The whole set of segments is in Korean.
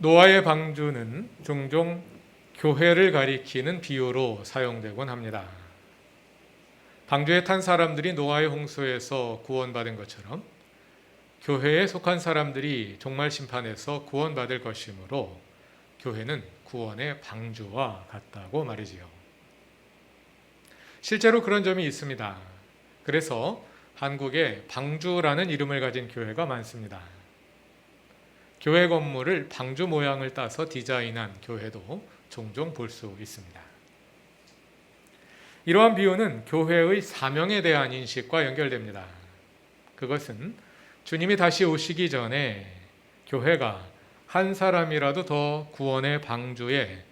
노아의 방주는 종종 교회를 가리키는 비유로 사용되곤 합니다. 방주에 탄 사람들이 노아의 홍수에서 구원받은 것처럼 교회에 속한 사람들이 종말 심판에서 구원받을 것이므로 교회는 구원의 방주와 같다고 말이지요. 실제로 그런 점이 있습니다. 그래서 한국에 방주라는 이름을 가진 교회가 많습니다. 교회 건물을 방주 모양을 따서 디자인한 교회도 종종 볼 수 있습니다. 이러한 비유는 교회의 사명에 대한 인식과 연결됩니다. 그것은 주님이 다시 오시기 전에 교회가 한 사람이라도 더 구원의 방주에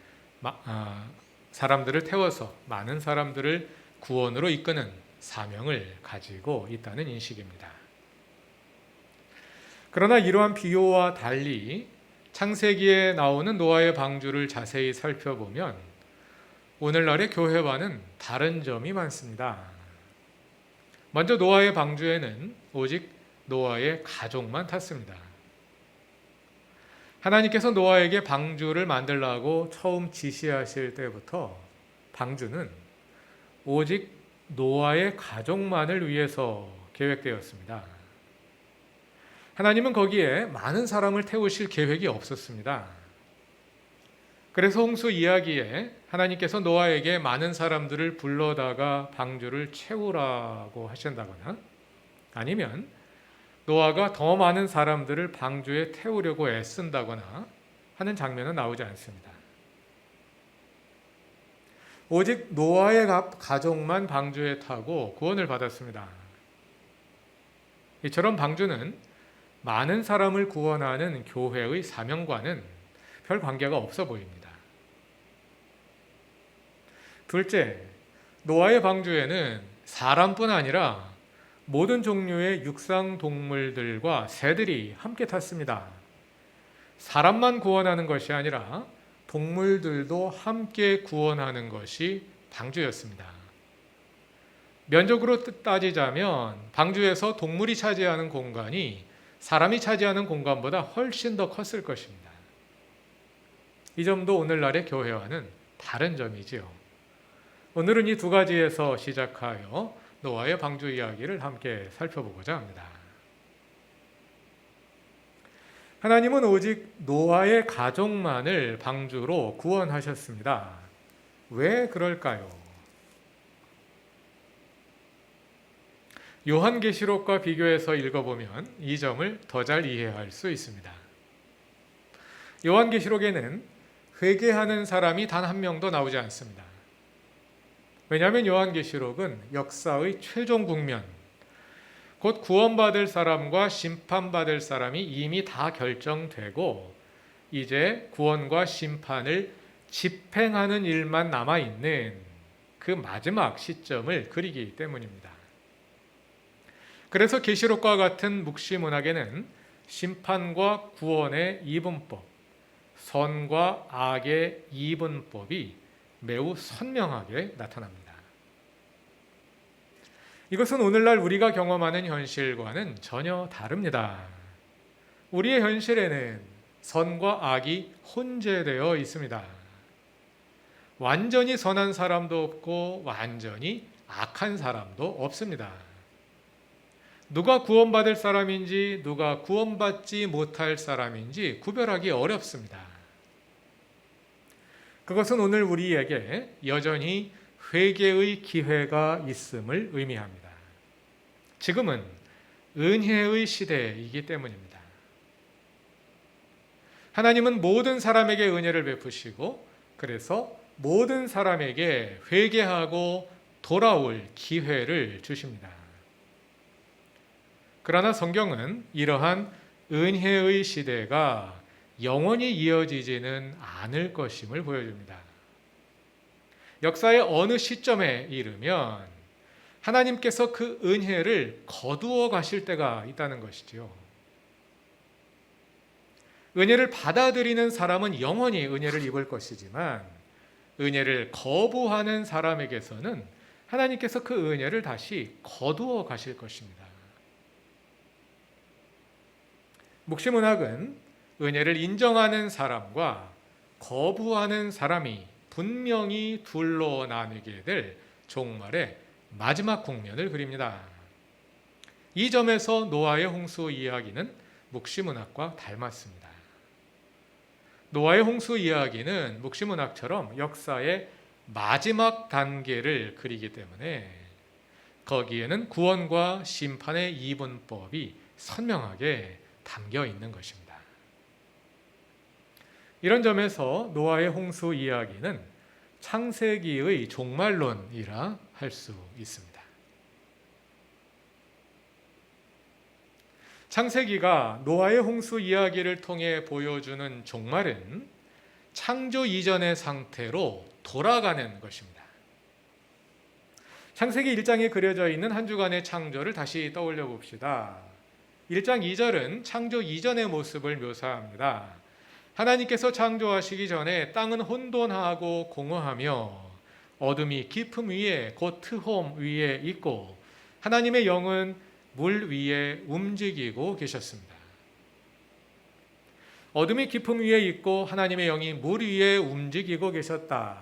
사람들을 태워서 많은 사람들을 구원으로 이끄는 사명을 가지고 있다는 인식입니다. 그러나 이러한 비유와 달리 창세기에 나오는 노아의 방주를 자세히 살펴보면 오늘날의 교회와는 다른 점이 많습니다. 먼저 노아의 방주에는 오직 노아의 가족만 탔습니다. 하나님께서 노아에게 방주를 만들라고 처음 지시하실 때부터 방주는 오직 노아의 가족만을 위해서 계획되었습니다. 하나님은 거기에 많은 사람을 태우실 계획이 없었습니다. 그래서 홍수 이야기에 하나님께서 노아에게 많은 사람들을 불러다가 방주를 채우라고 하신다거나 아니면 노아가 더 많은 사람들을 방주에 태우려고 애쓴다거나 하는 장면은 나오지 않습니다. 오직 노아의 가족만 방주에 타고 구원을 받았습니다. 이처럼 방주는 많은 사람을 구원하는 교회의 사명과는 별 관계가 없어 보입니다. 둘째, 노아의 방주에는 사람뿐 아니라 모든 종류의 육상 동물들과 새들이 함께 탔습니다. 사람만 구원하는 것이 아니라 동물들도 함께 구원하는 것이 방주였습니다. 면적으로 따지자면 방주에서 동물이 차지하는 공간이 사람이 차지하는 공간보다 훨씬 더 컸을 것입니다. 이 점도 오늘날의 교회와는 다른 점이지요. 오늘은 이 두 가지에서 시작하여 노아의 방주 이야기를 함께 살펴보고자 합니다. 하나님은 오직 노아의 가족만을 방주로 구원하셨습니다. 왜 그럴까요? 요한계시록과 비교해서 읽어보면 이 점을 더 잘 이해할 수 있습니다. 요한계시록에는 회개하는 사람이 단 한 명도 나오지 않습니다. 왜냐하면 요한계시록은 역사의 최종 국면, 곧 구원받을 사람과 심판받을 사람이 이미 다 결정되고 이제 구원과 심판을 집행하는 일만 남아있는 그 마지막 시점을 그리기 때문입니다. 그래서 계시록과 같은 묵시문학에는 심판과 구원의 이분법, 선과 악의 이분법이 매우 선명하게 나타납니다. 이것은 오늘날 우리가 경험하는 현실과는 전혀 다릅니다. 우리의 현실에는 선과 악이 혼재되어 있습니다. 완전히 선한 사람도 없고 완전히 악한 사람도 없습니다. 누가 구원받을 사람인지 누가 구원받지 못할 사람인지 구별하기 어렵습니다. 그것은 오늘 우리에게 여전히 회개의 기회가 있음을 의미합니다. 지금은 은혜의 시대이기 때문입니다. 하나님은 모든 사람에게 은혜를 베푸시고 그래서 모든 사람에게 회개하고 돌아올 기회를 주십니다. 그러나 성경은 이러한 은혜의 시대가 영원히 이어지지는 않을 것임을 보여줍니다. 역사의 어느 시점에 이르면 하나님께서 그 은혜를 거두어 가실 때가 있다는 것이지요. 은혜를 받아들이는 사람은 영원히 은혜를 입을 것이지만 은혜를 거부하는 사람에게서는 하나님께서 그 은혜를 다시 거두어 가실 것입니다. 묵시문학은 은혜를 인정하는 사람과 거부하는 사람이 분명히 둘로 나뉘게 될 종말의 마지막 국면을 그립니다. 이 점에서 노아의 홍수 이야기는 묵시문학과 닮았습니다. 노아의 홍수 이야기는 묵시문학처럼 역사의 마지막 단계를 그리기 때문에 거기에는 구원과 심판의 이분법이 선명하게 담겨 있는 것입니다. 이런 점에서 노아의 홍수 이야기는 창세기의 종말론이라 할 수 있습니다. 창세기가 노아의 홍수 이야기를 통해 보여주는 종말은 창조 이전의 상태로 돌아가는 것입니다. 창세기 1장에 그려져 있는 한 주간의 창조를 다시 떠올려 봅시다. 1장 2절은 창조 이전의 모습을 묘사합니다. 하나님께서 창조하시기 전에 땅은 혼돈하고 공허하며 어둠이 깊음 위에 곧 트홈 위에 있고 하나님의 영은 물 위에 움직이고 계셨습니다. 어둠이 깊음 위에 있고 하나님의 영이 물 위에 움직이고 계셨다.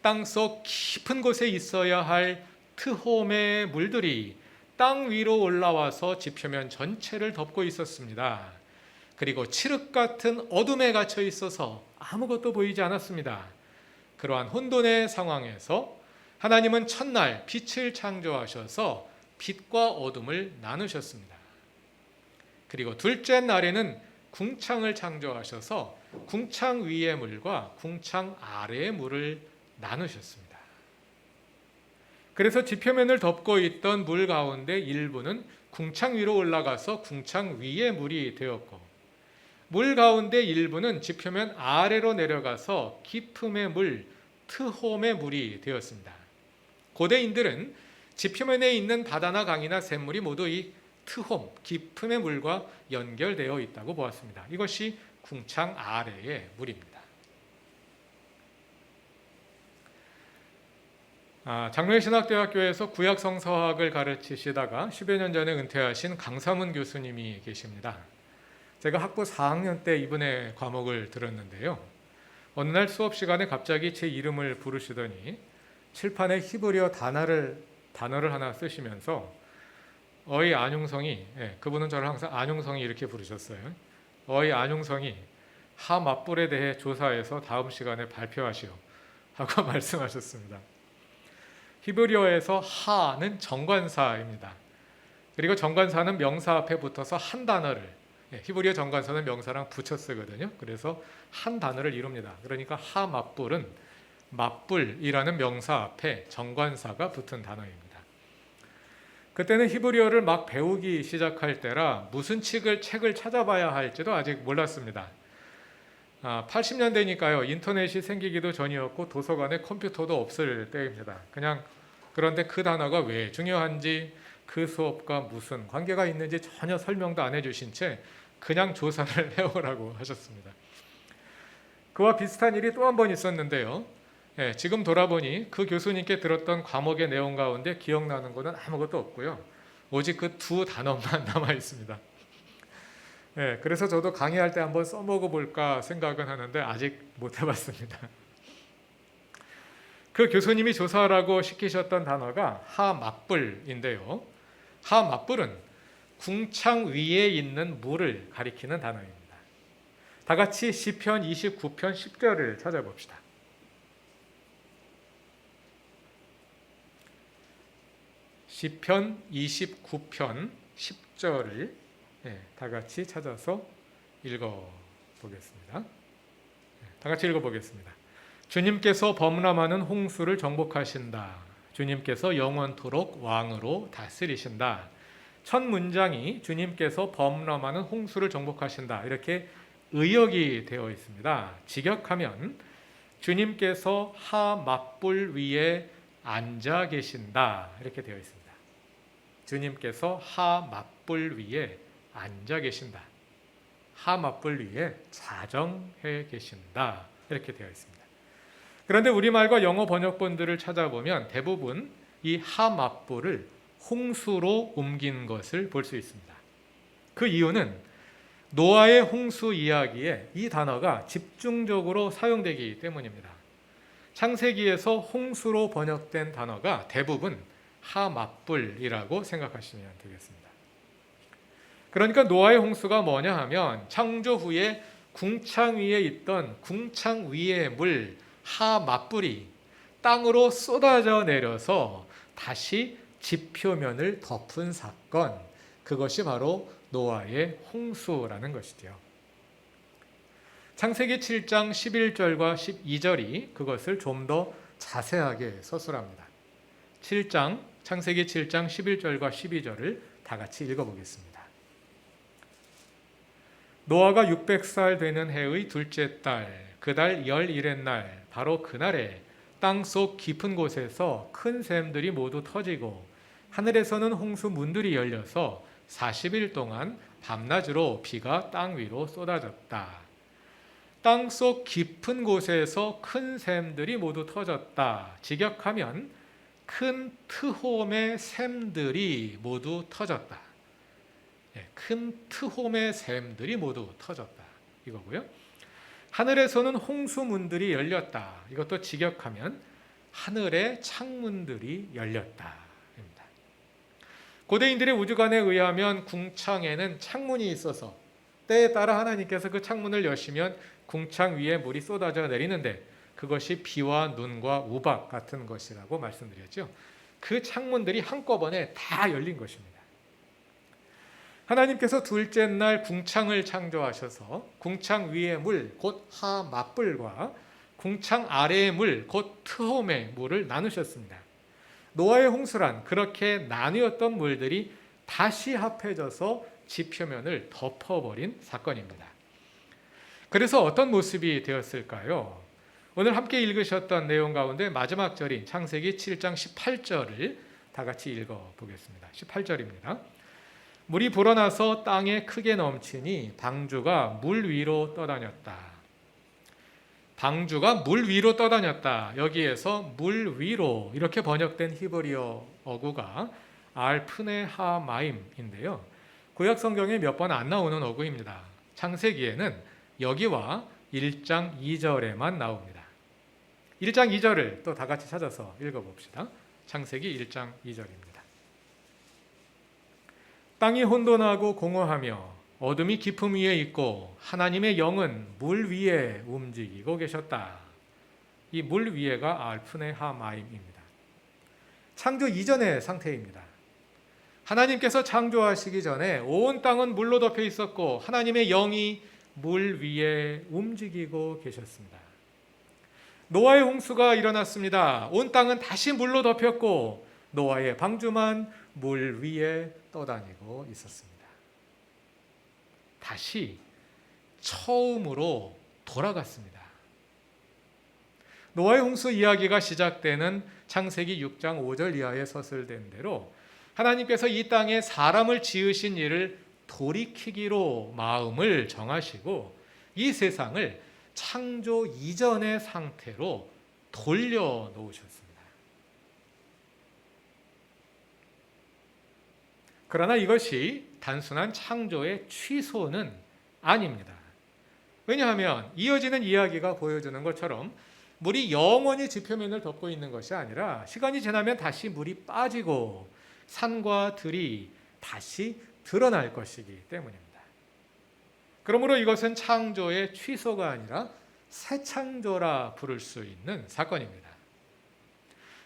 땅속 깊은 곳에 있어야 할 트홈의 물들이 땅 위로 올라와서 지표면 전체를 덮고 있었습니다. 그리고 칠흑 같은 어둠에 갇혀 있어서 아무것도 보이지 않았습니다. 그러한 혼돈의 상황에서 하나님은 첫날 빛을 창조하셔서 빛과 어둠을 나누셨습니다. 그리고 둘째 날에는 궁창을 창조하셔서 궁창 위의 물과 궁창 아래의 물을 나누셨습니다. 그래서 지표면을 덮고 있던 물 가운데 일부는 궁창 위로 올라가서 궁창 위의 물이 되었고 물 가운데 일부는 지표면 아래로 내려가서 깊음의 물, 트홈의 물이 되었습니다. 고대인들은 지표면에 있는 바다나 강이나 샘물이 모두 이 트홈, 깊음의 물과 연결되어 있다고 보았습니다. 이것이 궁창 아래의 물입니다. 장로의 신학대학교에서 구약성서학을 가르치시다가 10여 년 전에 은퇴하신 강사문 교수님이 계십니다. 제가 학부 4학년 때 이분의 과목을 들었는데요. 어느 날 수업 시간에 갑자기 제 이름을 부르시더니 칠판에 히브리어 단어를 하나 쓰시면서 어이 안용성이, 그분은 저를 항상 안용성이 이렇게 부르셨어요. 어이 안용성이 하 맞불에 대해 조사해서 다음 시간에 발표하시오 하고 말씀하셨습니다. 히브리어에서 하는 정관사입니다. 그리고 정관사는 명사 앞에 붙어서 한 단어를, 히브리어 정관사는 명사랑 붙여 쓰거든요. 그래서 한 단어를 이룹니다. 그러니까 하 맞불은 맞불이라는 명사 앞에 정관사가 붙은 단어입니다. 그때는 히브리어를 막 배우기 시작할 때라 무슨 책을 찾아봐야 할지도 아직 몰랐습니다. 80년대니까요. 인터넷이 생기기도 전이었고 도서관에 컴퓨터도 없을 때입니다. 그런데 그 단어가 왜 중요한지 그 수업과 무슨 관계가 있는지 전혀 설명도 안 해주신 채 그냥 조사를 해오라고 하셨습니다. 그와 비슷한 일이 또 한 번 있었는데요. 지금 돌아보니 그 교수님께 들었던 과목의 내용 가운데 기억나는 것은 아무것도 없고요. 오직 그 두 단어만 남아 있습니다. 그래서 저도 강의할 때 한번 써먹어 볼까 생각은 하는데 아직 못 해봤습니다. 그 교수님이 조사하라고 시키셨던 단어가 하맞불인데요. 하맞불은 궁창 위에 있는 물을 가리키는 단어입니다. 다 같이 시편 29편 10절을 찾아봅시다. 시편 29편 10절을 다 같이 찾아서 읽어보겠습니다. 다 같이 읽어보겠습니다. 주님께서 범람하는 홍수를 정복하신다. 주님께서 영원토록 왕으로 다스리신다. 첫 문장이 주님께서 범람하는 홍수를 정복하신다. 이렇게 의역이 되어 있습니다. 직역하면 주님께서 하 맞불 위에 앉아 계신다. 이렇게 되어 있습니다. 주님께서 하 맞불 위에 앉아 계신다. 하 맞불 위에 자정해 계신다. 이렇게 되어 있습니다. 그런데 우리말과 영어 번역본들을 찾아보면 대부분 이 하 맞불을 홍수로 옮긴 것을 볼 수 있습니다. 그 이유는 노아의 홍수 이야기에 이 단어가 집중적으로 사용되기 때문입니다. 창세기에서 홍수로 번역된 단어가 대부분 하맛불이라고 생각하시면 되겠습니다. 그러니까 노아의 홍수가 뭐냐 하면 창조 후에 궁창 위에 있던 궁창 위의 물 하맛불이 땅으로 쏟아져 내려서 다시 지표면을 덮은 사건, 그것이 바로 노아의 홍수라는 것이죠. 창세기 7장 11절과 12절이 그것을 좀 더 자세하게 서술합니다. 창세기 7장 11절과 12절을 다 같이 읽어보겠습니다. 노아가 600살 되는 해의 둘째 달, 그달 11의 날, 바로 그날에 땅속 깊은 곳에서 큰 샘들이 모두 터지고 하늘에서는 홍수 문들이 열려서 40일 동안 밤낮으로 비가 땅 위로 쏟아졌다. 땅속 깊은 곳에서 큰 샘들이 모두 터졌다. 직역하면 큰 트홈의 샘들이 모두 터졌다. 큰 트홈의 샘들이 모두 터졌다. 이거고요. 하늘에서는 홍수문들이 열렸다. 이것도 직역하면 하늘의 창문들이 열렸다. 입니다. 고대인들의 우주관에 의하면 궁창에는 창문이 있어서 때에 따라 하나님께서 그 창문을 여시면 궁창 위에 물이 쏟아져 내리는데 그것이 비와 눈과 우박 같은 것이라고 말씀드렸죠. 그 창문들이 한꺼번에 다 열린 것입니다. 하나님께서 둘째 날 궁창을 창조하셔서 궁창 위의 물, 곧 하맛불과 궁창 아래의 물, 곧 트홈의 물을 나누셨습니다. 노아의 홍수란 그렇게 나뉘었던 물들이 다시 합해져서 지표면을 덮어버린 사건입니다. 그래서 어떤 모습이 되었을까요? 오늘 함께 읽으셨던 내용 가운데 마지막 절인 창세기 7장 18절을 다 같이 읽어보겠습니다. 18절입니다. 물이 불어나서 땅에 크게 넘치니 방주가 물 위로 떠다녔다. 방주가 물 위로 떠다녔다. 여기에서 물 위로 이렇게 번역된 히브리어 어구가 알프네하마임인데요. 구약 성경에 몇 번 안 나오는 어구입니다. 창세기에는 여기와 1장 2절에만 나옵니다. 1장 2절을 또 다 같이 찾아서 읽어봅시다. 창세기 1장 2절입니다. 땅이 혼돈하고 공허하며 어둠이 깊음 위에 있고 하나님의 영은 물 위에 움직이고 계셨다. 이 물 위에가 알프네하마임입니다. 창조 이전의 상태입니다. 하나님께서 창조하시기 전에 온 땅은 물로 덮여 있었고 하나님의 영이 물 위에 움직이고 계셨습니다. 노아의 홍수가 일어났습니다. 온 땅은 다시 물로 덮였고 노아의 방주만 물 위에 떠다니고 있었습니다. 다시 처음으로 돌아갔습니다. 노아의 홍수 이야기가 시작되는 창세기 6장 5절 이하에 서술된 대로 하나님께서 이 땅에 사람을 지으신 일을 돌이키기로 마음을 정하시고 이 세상을 창조 이전의 상태로 돌려놓으셨습니다. 그러나 이것이 단순한 창조의 취소는 아닙니다. 왜냐하면 이어지는 이야기가 보여주는 것처럼 물이 영원히 지표면을 덮고 있는 것이 아니라 시간이 지나면 다시 물이 빠지고 산과 들이 다시 드러날 것이기 때문입니다. 그러므로 이것은 창조의 취소가 아니라 새 창조라 부를 수 있는 사건입니다.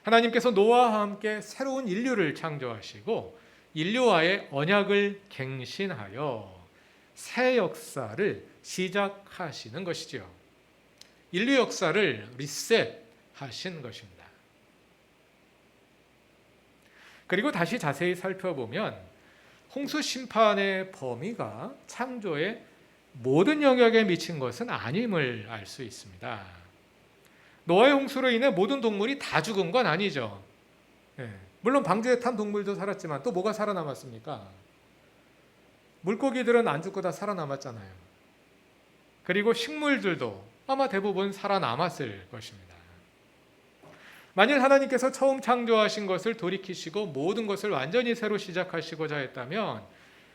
하나님께서 노아와 함께 새로운 인류를 창조하시고 인류와의 언약을 갱신하여 새 역사를 시작하시는 것이죠. 인류 역사를 리셋하신 것입니다. 그리고 다시 자세히 살펴보면 홍수 심판의 범위가 창조의 모든 영역에 미친 것은 아님을 알 수 있습니다. 노아의 홍수로 인해 모든 동물이 다 죽은 건 아니죠. 물론 방주에 탄 동물도 살았지만 또 뭐가 살아남았습니까? 물고기들은 안 죽고 다 살아남았잖아요. 그리고 식물들도 아마 대부분 살아남았을 것입니다. 만일 하나님께서 처음 창조하신 것을 돌이키시고 모든 것을 완전히 새로 시작하시고자 했다면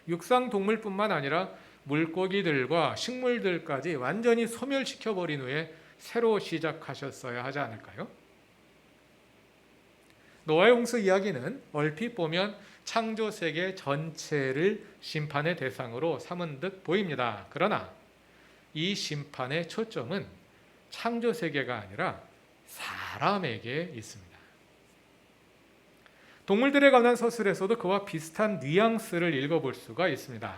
육상 동물뿐만 아니라 물고기들과 식물들까지 완전히 소멸시켜버린 후에 새로 시작하셨어야 하지 않을까요? 노아의 홍수 이야기는 얼핏 보면 창조 세계 전체를 심판의 대상으로 삼은 듯 보입니다. 그러나 이 심판의 초점은 창조 세계가 아니라 사람에게 있습니다. 동물들에 관한 서술에서도 그와 비슷한 뉘앙스를 읽어볼 수가 있습니다.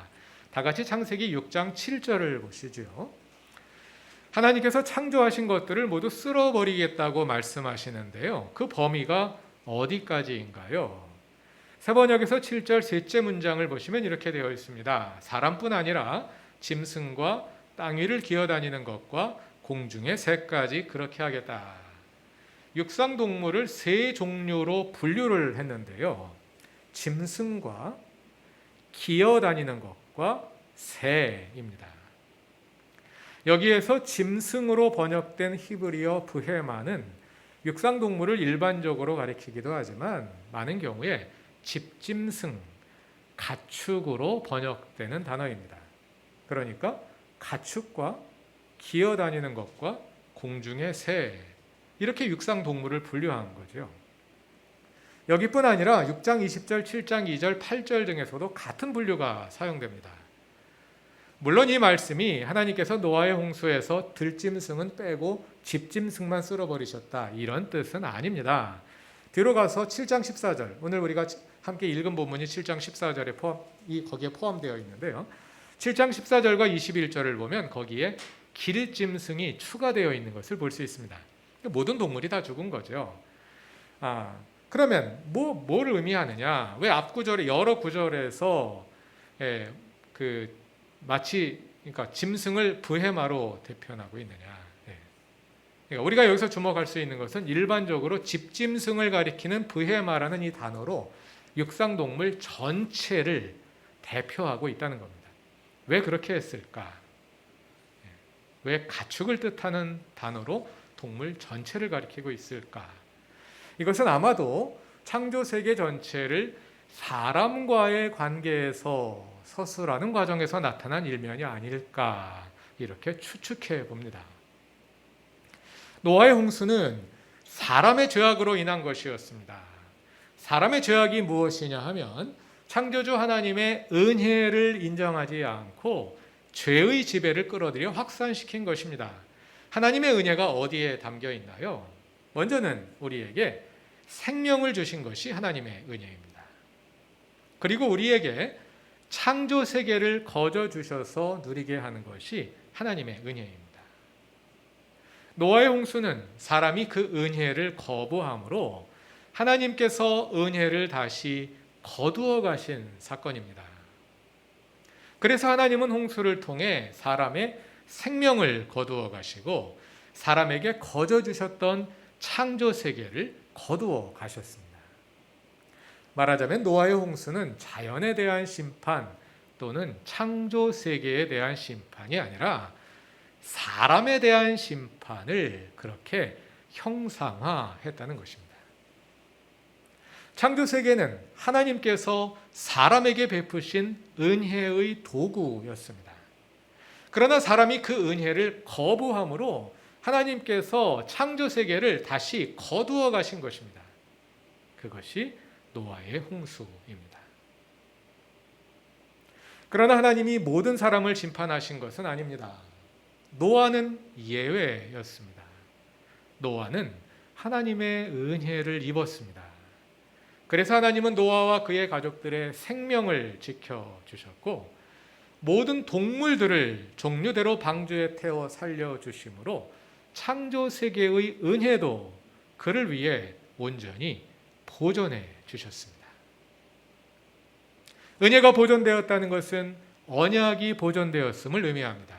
다 같이 창세기 6장 7절을 보시죠. 하나님께서 창조하신 것들을 모두 쓸어버리겠다고 말씀하시는데요. 그 범위가 어디까지인가요? 세번역에서 7절 셋째 문장을 보시면 이렇게 되어 있습니다. 사람뿐 아니라 짐승과 땅 위를 기어다니는 것과 공중의 새까지 그렇게 하겠다. 육상 동물을 세 종류로 분류를 했는데요. 짐승과 기어다니는 것과 새입니다. 여기에서 짐승으로 번역된 히브리어 브헤마는 육상 동물을 일반적으로 가리키기도 하지만 많은 경우에 집짐승, 가축으로 번역되는 단어입니다. 그러니까 가축과 기어다니는 것과 공중의 새, 이렇게 육상 동물을 분류한 거죠. 여기뿐 아니라 6장 20절, 7장 2절, 8절 등에서도 같은 분류가 사용됩니다. 물론 이 말씀이 하나님께서 노아의 홍수에서 들짐승은 빼고 집짐승만 쓸어버리셨다, 이런 뜻은 아닙니다. 뒤로 가서 7장 14절, 오늘 우리가 함께 읽은 본문이 7장 14절에 거기에 포함되어 있는데요. 7장 14절과 21절을 보면 거기에 길짐승이 추가되어 있는 것을 볼 수 있습니다. 모든 동물이 다 죽은 거죠. 그러면 뭘 의미하느냐? 왜 앞구절에 여러 구절에서 마치 그러니까 짐승을 브헤마로 대표하고 있느냐? 그러니까 우리가 여기서 주목할 수 있는 것은 일반적으로 집짐승을 가리키는 브헤마라는 이 단어로 육상동물 전체를 대표하고 있다는 겁니다. 왜 그렇게 했을까? 왜 가축을 뜻하는 단어로 동물 전체를 가리키고 있을까? 이것은 아마도 창조 세계 전체를 사람과의 관계에서 서술하는 과정에서 나타난 일면이 아닐까, 이렇게 추측해 봅니다. 노아의 홍수는 사람의 죄악으로 인한 것이었습니다. 사람의 죄악이 무엇이냐 하면 창조주 하나님의 은혜를 인정하지 않고 죄의 지배를 끌어들여 확산시킨 것입니다. 하나님의 은혜가 어디에 담겨 있나요? 먼저는 우리에게 생명을 주신 것이 하나님의 은혜입니다. 그리고 우리에게 창조 세계를 거저 주셔서 누리게 하는 것이 하나님의 은혜입니다. 노아의 홍수는 사람이 그 은혜를 거부함으로 하나님께서 은혜를 다시 거두어 가신 사건입니다. 그래서 하나님은 홍수를 통해 사람의 생명을 거두어 가시고 사람에게 거저 주셨던 창조 세계를 거두어 가셨습니다. 말하자면 노아의 홍수는 자연에 대한 심판 또는 창조 세계에 대한 심판이 아니라 사람에 대한 심판을 그렇게 형상화했다는 것입니다. 창조 세계는 하나님께서 사람에게 베푸신 은혜의 도구였습니다. 그러나 사람이 그 은혜를 거부함으로 하나님께서 창조 세계를 다시 거두어 가신 것입니다. 그것이 노아의 홍수입니다. 그러나 하나님이 모든 사람을 심판하신 것은 아닙니다. 노아는 예외였습니다. 노아는 하나님의 은혜를 입었습니다. 그래서 하나님은 노아와 그의 가족들의 생명을 지켜주셨고 모든 동물들을 종류대로 방주에 태워 살려주심으로 창조 세계의 은혜도 그를 위해 온전히 보존해 주셨습니다. 은혜가 보존되었다는 것은 언약이 보존되었음을 의미합니다.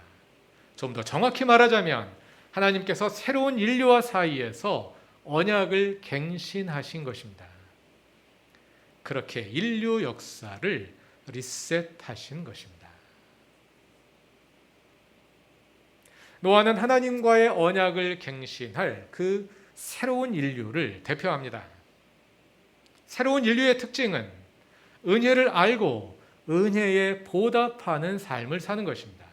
좀 더 정확히 말하자면 하나님께서 새로운 인류와 사이에서 언약을 갱신하신 것입니다. 그렇게 인류 역사를 리셋하신 것입니다. 노아는 하나님과의 언약을 갱신할 그 새로운 인류를 대표합니다. 새로운 인류의 특징은 은혜를 알고 은혜에 보답하는 삶을 사는 것입니다.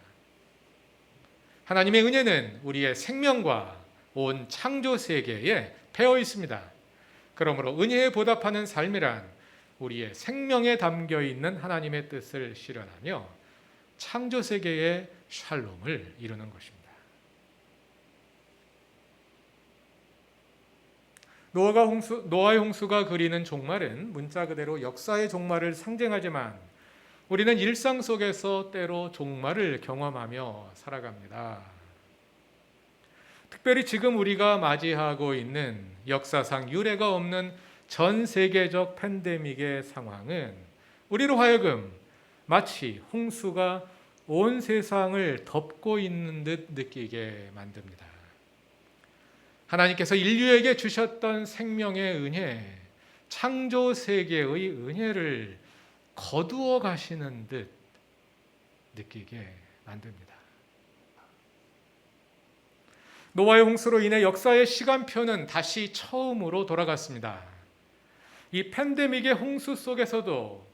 하나님의 은혜는 우리의 생명과 온 창조 세계에 배어 있습니다. 그러므로 은혜에 보답하는 삶이란 우리의 생명에 담겨 있는 하나님의 뜻을 실현하며 창조 세계의 샬롬을 이루는 것입니다. 노아의 홍수가 그리는 종말은 문자 그대로 역사의 종말을 상징하지만 우리는 일상 속에서 때로 종말을 경험하며 살아갑니다. 특별히 지금 우리가 맞이하고 있는 역사상 유례가 없는 전 세계적 팬데믹의 상황은 우리로 하여금 마치 홍수가 온 세상을 덮고 있는 듯 느끼게 만듭니다. 하나님께서 인류에게 주셨던 생명의 은혜, 창조 세계의 은혜를 거두어 가시는 듯 느끼게 만듭니다. 노아의 홍수로 인해 역사의 시간표는 다시 처음으로 돌아갔습니다. 이 팬데믹의 홍수 속에서도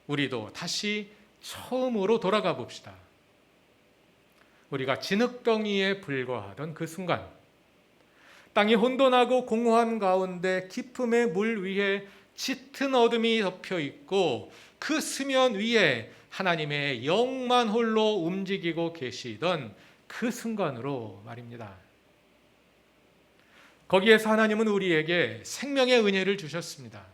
우리도 다시 처음으로 돌아가 봅시다. 우리가 진흙덩이에 불과하던 그 순간, 땅이 혼돈하고 공허한 가운데 깊음의 물 위에 짙은 어둠이 덮여 있고 그 수면 위에 하나님의 영만 홀로 움직이고 계시던 그 순간으로 말입니다. 거기에서 하나님은 우리에게 생명의 은혜를 주셨습니다.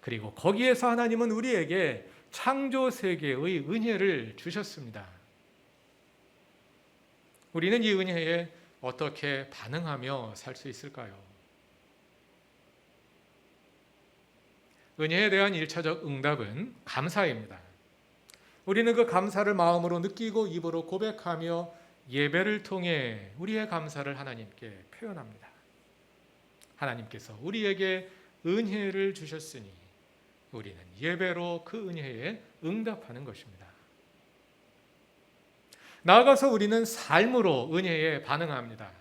그리고 거기에서 하나님은 우리에게 창조 세계의 은혜를 주셨습니다. 우리는 이 은혜에 어떻게 반응하며 살 수 있을까요? 은혜에 대한 1차적 응답은 감사입니다. 우리는 그 감사를 마음으로 느끼고 입으로 고백하며 예배를 통해 우리의 감사를 하나님께 표현합니다. 하나님께서 우리에게 은혜를 주셨으니 우리는 예배로 그 은혜에 응답하는 것입니다. 나아가서 우리는 삶으로 은혜에 반응합니다.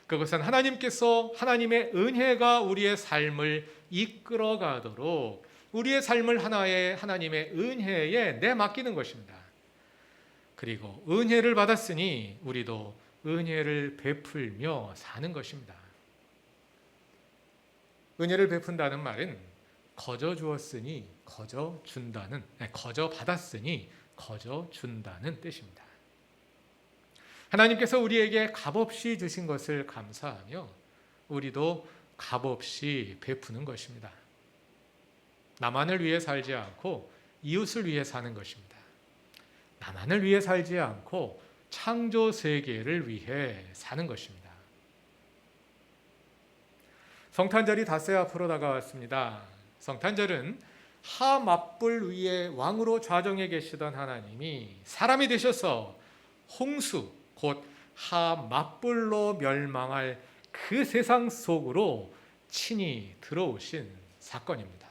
그것은 하나님께서 하나님의 은혜가 우리의 삶을 이끌어가도록 우리의 삶을 하나님의 은혜에 내맡기는 것입니다. 그리고 은혜를 받았으니 우리도 은혜를 베풀며 사는 것입니다. 은혜를 베푼다는 말은 거저 주었으니 거저 준다는, 거저 받았으니 거저 준다는 뜻입니다. 하나님께서 우리에게 값없이 주신 것을 감사하며 우리도 값없이 베푸는 것입니다. 나만을 위해 살지 않고 이웃을 위해 사는 것입니다. 나만을 위해 살지 않고 창조 세계를 위해 사는 것입니다. 성탄절이 닷새 앞으로 다가왔습니다. 성탄절은 하 맞불 위에 왕으로 좌정해 계시던 하나님이 사람이 되셔서 홍수, 곧 하 맞불로 멸망할 그 세상 속으로 친히 들어오신 사건입니다.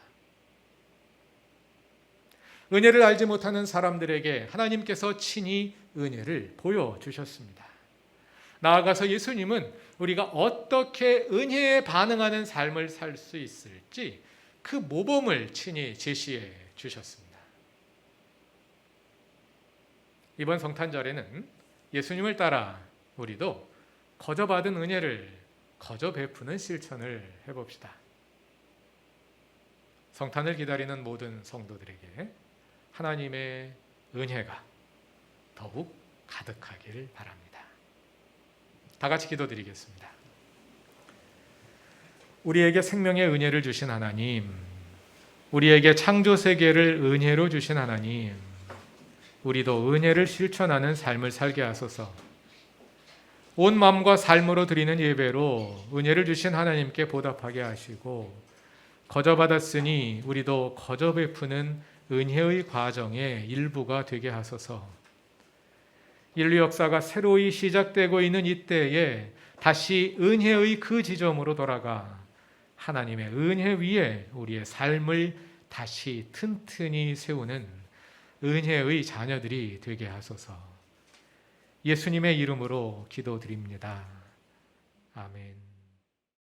은혜를 알지 못하는 사람들에게 하나님께서 친히 은혜를 보여주셨습니다. 나아가서 예수님은 우리가 어떻게 은혜에 반응하는 삶을 살 수 있을지 그 모범을 친히 제시해 주셨습니다. 이번 성탄절에는 예수님을 따라 우리도 거저 받은 은혜를 거저 베푸는 실천을 해봅시다. 성탄을 기다리는 모든 성도들에게 하나님의 은혜가 더욱 가득하길 바랍니다. 다 같이 기도드리겠습니다. 우리에게 생명의 은혜를 주신 하나님, 우리에게 창조 세계를 은혜로 주신 하나님, 우리도 은혜를 실천하는 삶을 살게 하소서. 온 마음과 삶으로 드리는 예배로 은혜를 주신 하나님께 보답하게 하시고 거저 받았으니 우리도 거저 베푸는 은혜의 과정의 일부가 되게 하소서. 인류 역사가 새로이 시작되고 있는 이때에 다시 은혜의 그 지점으로 돌아가 하나님의 은혜 위에 우리의 삶을 다시 튼튼히 세우는 은혜의 자녀들이 되게 하소서. 예수님의 이름으로 기도드립니다. 아멘.